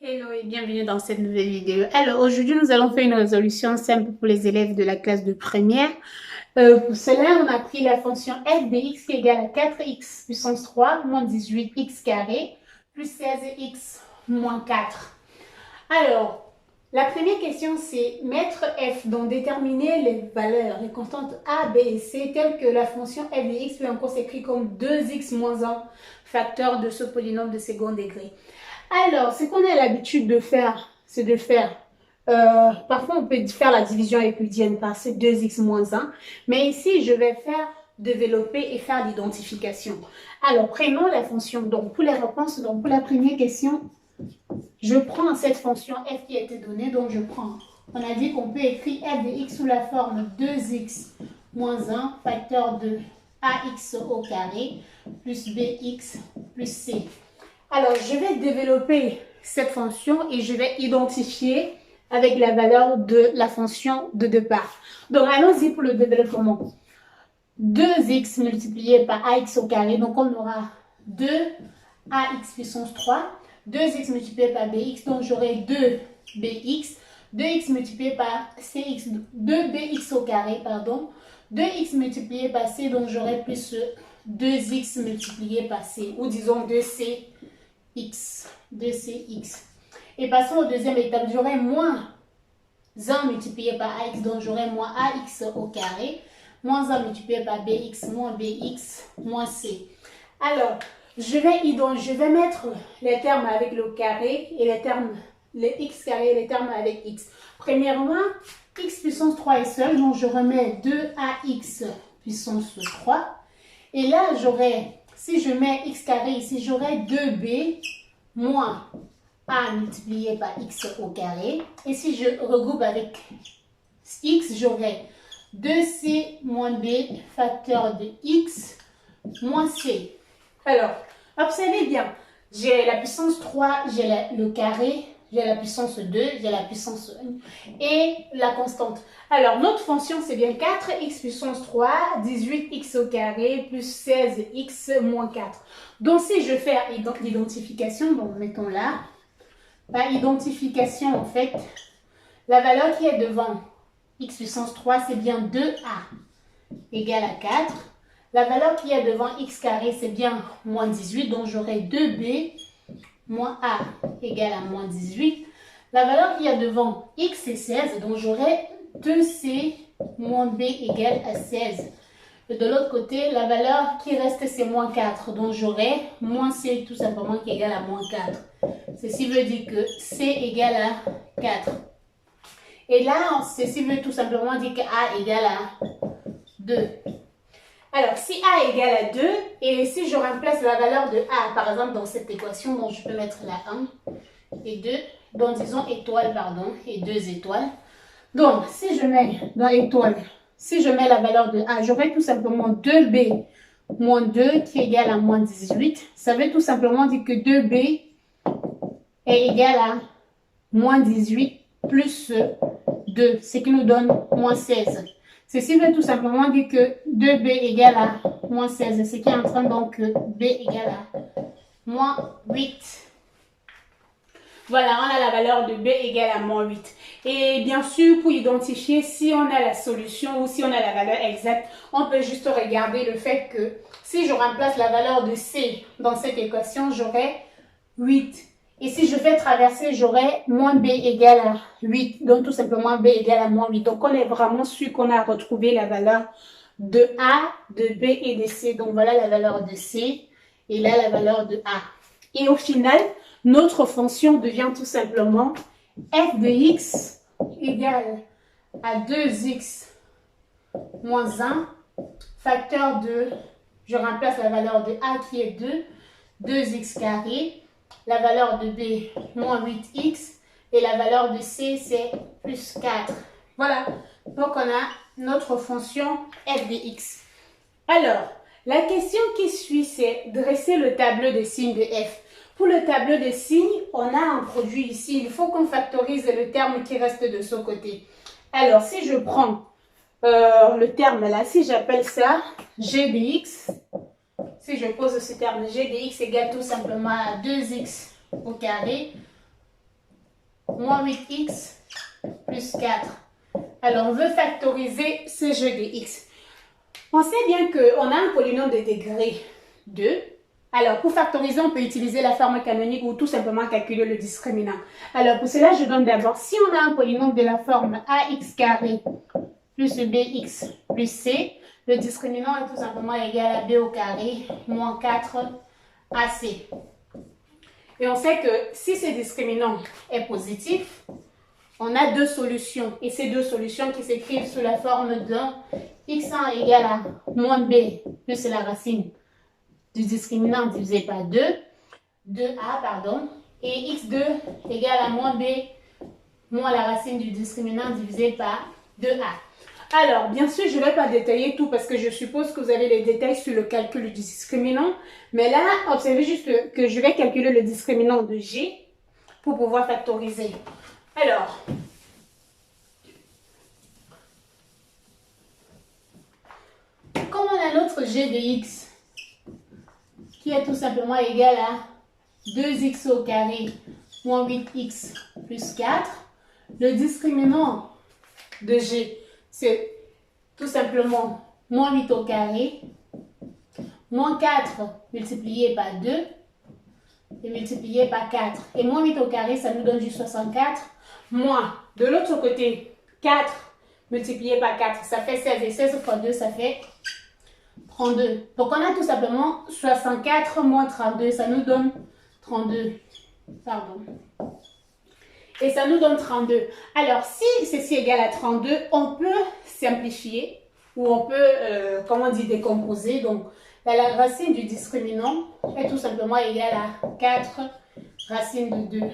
Hello et bienvenue dans cette nouvelle vidéo. Alors aujourd'hui nous allons faire une résolution simple pour les élèves de la classe de première. Pour cela on a pris la fonction f de x qui est égale à 4x puissance 3 moins 18x carré plus 16x moins 4. Alors la première question c'est mettre f, donc déterminer les valeurs, les constantes a, b et c telles que la fonction f de x peut encore s'écrire comme 2x moins 1 facteur de ce polynôme de second degré. Alors, ce qu'on a l'habitude de faire, c'est de faire, parfois on peut faire la division euclidienne par ces 2x moins 1, mais ici je vais faire développer et faire l'identification. Alors, prenons la fonction, donc pour les réponses, donc pour la première question, je prends cette fonction f qui a été donnée, donc je prends, on a dit qu'on peut écrire f de x sous la forme 2x moins 1 facteur de ax au carré plus bx plus c. Alors, je vais développer cette fonction et je vais identifier avec la valeur de la fonction de départ. Donc, allons-y pour le développement. 2x multiplié par ax au carré, donc on aura 2ax puissance 3. 2x multiplié par bx, donc j'aurai 2bx. 2x multiplié par cx, 2bx au carré, pardon. 2x multiplié par c, donc j'aurai plus 2x multiplié par c, ou disons 2c. X, 2cx. Et passons au deuxième étape, j'aurai moins 1 multiplié par ax, donc j'aurai moins ax au carré, moins 1 multiplié par bx, moins bx, moins c. Alors, je vais mettre les termes avec le carré et les x carré et les termes avec x. Premièrement, x puissance 3 est seul, donc je remets 2ax puissance 3. Et là, j'aurai, si je mets x carré ici, j'aurai 2b moins a multiplié par x au carré. Et si je regroupe avec x, j'aurai 2c moins b facteur de x moins c. Alors, observez bien, j'ai la puissance 3, j'ai le carré, j'ai la puissance 2, j'ai la puissance 1 et la constante. Alors, notre fonction, c'est bien 4x puissance 3, 18x au carré, plus 16x moins 4. Donc, si je fais l'identification, donc mettons là, par identification, en fait, la valeur qui est devant x puissance 3, c'est bien 2a égale à 4. La valeur qui est devant x carré, c'est bien moins 18, donc j'aurai 2b moins a égale à moins 18. La valeur qui est devant x, c'est 16, donc j'aurai 2c moins b égale à 16. Et de l'autre côté, la valeur qui reste, c'est moins 4, donc j'aurai moins c tout simplement qui est égal à moins 4. Ceci veut dire que c égale à 4. Et là, ceci veut tout simplement dire que a égale à 2. Alors, si a égale à 2, et si je remplace la valeur de a, par exemple, dans cette équation, donc je peux mettre la 1 et 2, donc disons étoile, pardon, et 2 étoiles. Donc, si je mets dans étoile, si je mets la valeur de a, j'aurai tout simplement 2b moins 2 qui est égal à moins 18. Ça veut tout simplement dire que 2b est égal à moins 18 plus 2, ce qui nous donne moins 16. Ceci veut tout simplement dire que 2b égale à moins 16, ce qui est en train donc que b égale à moins 8. Voilà, on a la valeur de b égale à moins 8. Et bien sûr, pour identifier si on a la solution ou si on a la valeur exacte, on peut juste regarder le fait que si je remplace la valeur de c dans cette équation, j'aurai 8. Et si je fais traverser, j'aurai moins b égale à 8. Donc tout simplement b égale à moins 8. Donc on est vraiment sûr qu'on a retrouvé la valeur de a, de b et de c. Donc voilà la valeur de c et là la valeur de a. Et au final, notre fonction devient tout simplement f de x égale à 2x moins 1 facteur de, je remplace la valeur de a qui est 2, 2x carré, la valeur de b moins 8x et la valeur de c c'est plus 4. Voilà, donc on a notre fonction f de x. Alors, la question qui suit c'est dresser le tableau de signes de f. Pour le tableau de signes, on a un produit ici. Il faut qu'on factorise le terme qui reste de ce côté. Alors, si je prends le terme là, si j'appelle ça g de x, si je pose ce terme g de x égale tout simplement à 2x au carré moins 8x plus 4. Alors, on veut factoriser ce jeu de x. On sait bien qu'on a un polynôme de degré 2. Alors, pour factoriser, on peut utiliser la forme canonique ou tout simplement calculer le discriminant. Alors, pour cela, je donne d'abord, si on a un polynôme de la forme ax carré plus bx plus c, le discriminant est tout simplement égal à b au carré moins 4ac. Et on sait que si ce discriminant est positif, on a deux solutions. Et ces deux solutions qui s'écrivent sous la forme d'un x1 égale à moins b plus la racine du discriminant divisé par 2a, pardon, et x2 égale à moins b moins la racine du discriminant divisé par 2a. Alors, bien sûr, je ne vais pas détailler tout parce que je suppose que vous avez les détails sur le calcul du discriminant. Mais là, observez juste que je vais calculer le discriminant de g pour pouvoir factoriser. Alors, comme on a notre g de x qui est tout simplement égal à 2x au carré moins 8x plus 4, le discriminant de g, c'est tout simplement moins 8 au carré, moins 4 multiplié par 2 et multiplié par 4. Et moins 8 au carré, ça nous donne juste 64. Moins, de l'autre côté, 4 multiplié par 4, ça fait 16. Et 16 fois 2, ça fait 32. Donc, on a tout simplement 64 moins 32, ça nous donne 32. Pardon. Et ça nous donne 32. Alors, si ceci est égal à 32, on peut simplifier ou on peut, comment on dit, décomposer. Donc, la racine du discriminant est tout simplement égale à 4 racines de 2.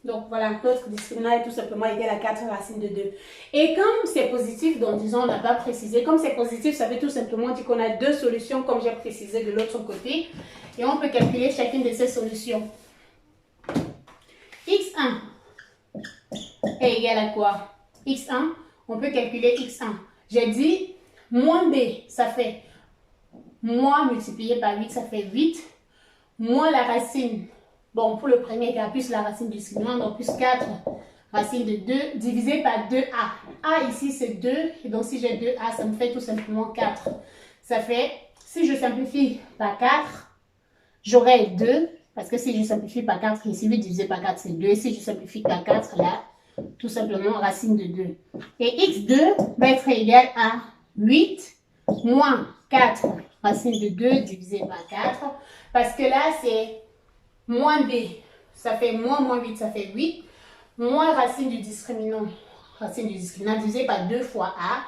Donc, voilà, notre discriminant est tout simplement égal à 4 racines de 2. Et comme c'est positif, donc disons, on n'a pas précisé. Comme c'est positif, ça veut tout simplement dire qu'on a deux solutions, comme j'ai précisé de l'autre côté. Et on peut calculer chacune de ces solutions. x1 est égal à quoi? x1, on peut calculer x1. J'ai dit moins b, ça fait moins multiplié par 8, ça fait 8. Moins la racine, bon pour le premier cas, plus la racine du discriminant, donc plus 4 racine de 2 divisé par 2a. a ici c'est 2, et donc si j'ai 2a, ça me fait tout simplement 4. Ça fait, si je simplifie par 4, j'aurai 2. Parce que si je simplifie par 4, ici 8 divisé par 4, c'est 2. Et si je simplifie par 4, là, tout simplement racine de 2. Et x2 va être égal à 8 moins 4 racine de 2 divisé par 4. Parce que là, c'est moins b. Ça fait moins 8, ça fait 8. Moins racine du discriminant. Racine du discriminant divisé par 2 fois a.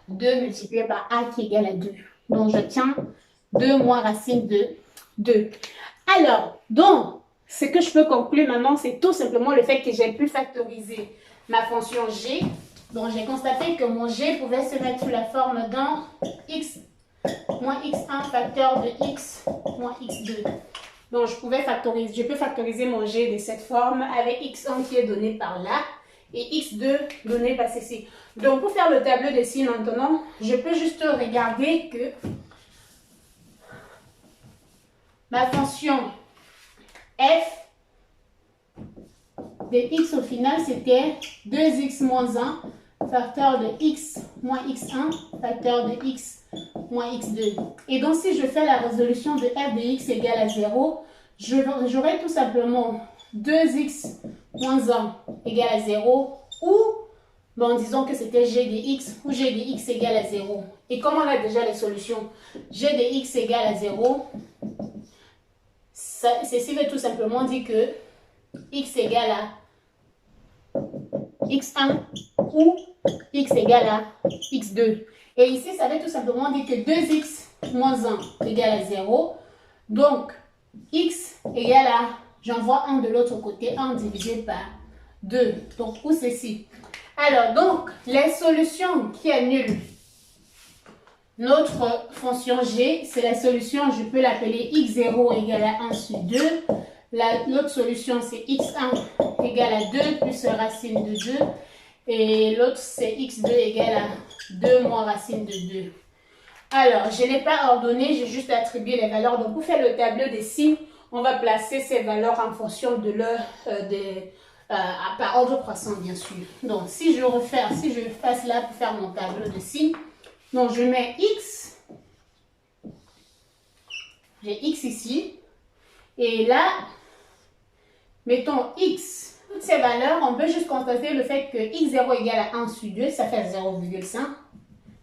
2 multiplié par a qui est égal à 2. Donc, j'obtiens 2 moins racine de 2. Alors, donc, ce que je peux conclure maintenant, c'est tout simplement le fait que j'ai pu factoriser ma fonction g. Donc, j'ai constaté que mon g pouvait se mettre sous la forme d'un x moins x1 facteur de x moins x2. Donc, je peux factoriser mon g de cette forme avec x1 qui est donné par là et x2 donné par ceci. Donc, pour faire le tableau de signes maintenant, je peux juste regarder que ma fonction f de x au final, c'était 2x moins 1 facteur de x moins x1 facteur de x moins x2. Et donc, si je fais la résolution de f de x égale à 0, j'aurai tout simplement 2x moins 1 égale à 0 ou, bon, disons que c'était g de x ou g de x égale à 0. Et comme on a déjà les solutions, g de x égale à 0, ceci veut tout simplement dire que x égale à x1 ou x égale à x2. Et ici, ça veut tout simplement dire que 2x moins 1 égale à 0. Donc, x égale à, j'envoie 1 de l'autre côté, 1 divisé par 2. Donc, ou ceci. Alors, donc, les solutions qui annulent notre fonction g, c'est la solution, je peux l'appeler x0 égale à 1 sur 2. L'autre solution, c'est x1 égale à 2 plus racine de 2. Et l'autre, c'est x2 égale à 2 moins racine de 2. Alors, je n'ai pas ordonné, j'ai juste attribué les valeurs. Donc, pour faire le tableau des signes, on va placer ces valeurs en fonction de par ordre croissant, bien sûr. Donc, si je fasse là pour faire mon tableau de signes, donc je mets X, j'ai X ici, et là, mettons X, toutes ces valeurs, on peut juste constater le fait que X0 égale à 1 sur 2, ça fait 0,5,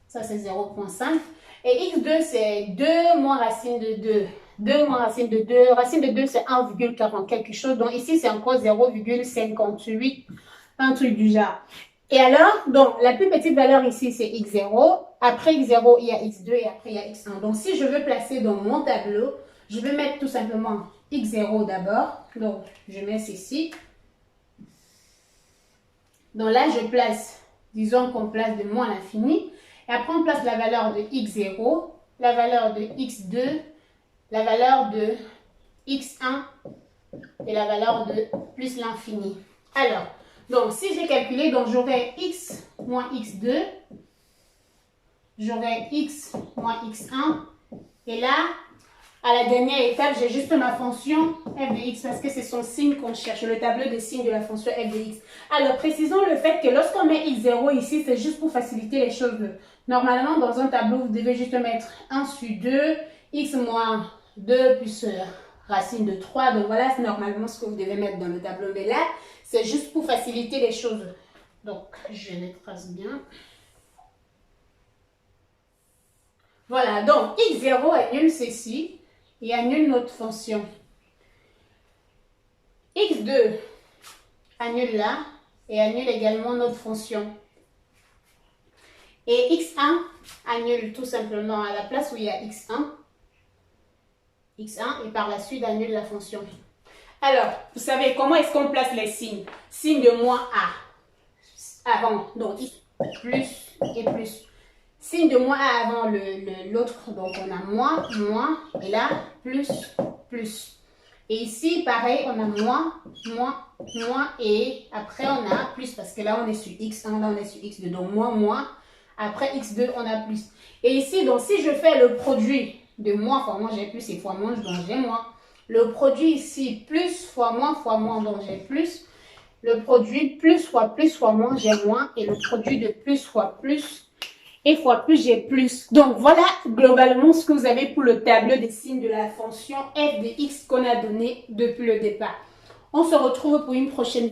ça c'est 0,5, et X2 c'est 2 moins racine de 2. 2 moins racine de 2. Racine de 2, c'est 1,40 quelque chose. Donc ici, c'est encore 0,58. Un truc du genre. Et alors, donc, la plus petite valeur ici, c'est X0. Après X0, il y a X2 et après, il y a X1. Donc, si je veux placer dans mon tableau, je vais mettre tout simplement X0 d'abord. Donc, je mets ceci. Donc là, je place, disons qu'on place de moins à l'infini. Et après, on place la valeur de X0, la valeur de X2, la valeur de X1 et la valeur de plus l'infini. Alors, donc si j'ai calculé, donc j'aurai X moins X2, j'aurai X moins X1, et là, à la dernière étape, j'ai juste ma fonction f de x parce que c'est son signe qu'on cherche, le tableau de signes de la fonction f de x. Alors, précisons le fait que lorsqu'on met x0 ici, c'est juste pour faciliter les choses. Normalement, dans un tableau, vous devez juste mettre 1 sur 2, x moins 2 plus racine de 3. Donc voilà, c'est normalement ce que vous devez mettre dans le tableau. Mais là, c'est juste pour faciliter les choses. Donc, je les trace bien. Voilà, donc x0 annule ceci et annule notre fonction. X2 annule là et annule également notre fonction. Et X1 annule tout simplement à la place où il y a X1. X1 et par la suite annule la fonction. Alors, vous savez comment est-ce qu'on place les signes? Signe de moins A avant, donc plus et plus. Signe de moins A avant l'autre, donc on a moins, moins, et là, plus, plus. Et ici, pareil, on a moins, moins, moins, et après on a plus, parce que là on est sur X1, là on est sur X2, donc moins, moins. Après X2, on a plus. Et ici, donc si je fais le produit de moins fois moins, j'ai plus, et fois moins, donc j'ai moins. Le produit ici, plus fois moins, donc j'ai plus. Le produit plus fois moins, j'ai moins. Et le produit de plus fois plus, et fois plus, j'ai plus. Donc voilà globalement ce que vous avez pour le tableau des signes de la fonction f de x qu'on a donné depuis le départ. On se retrouve pour une prochaine vidéo.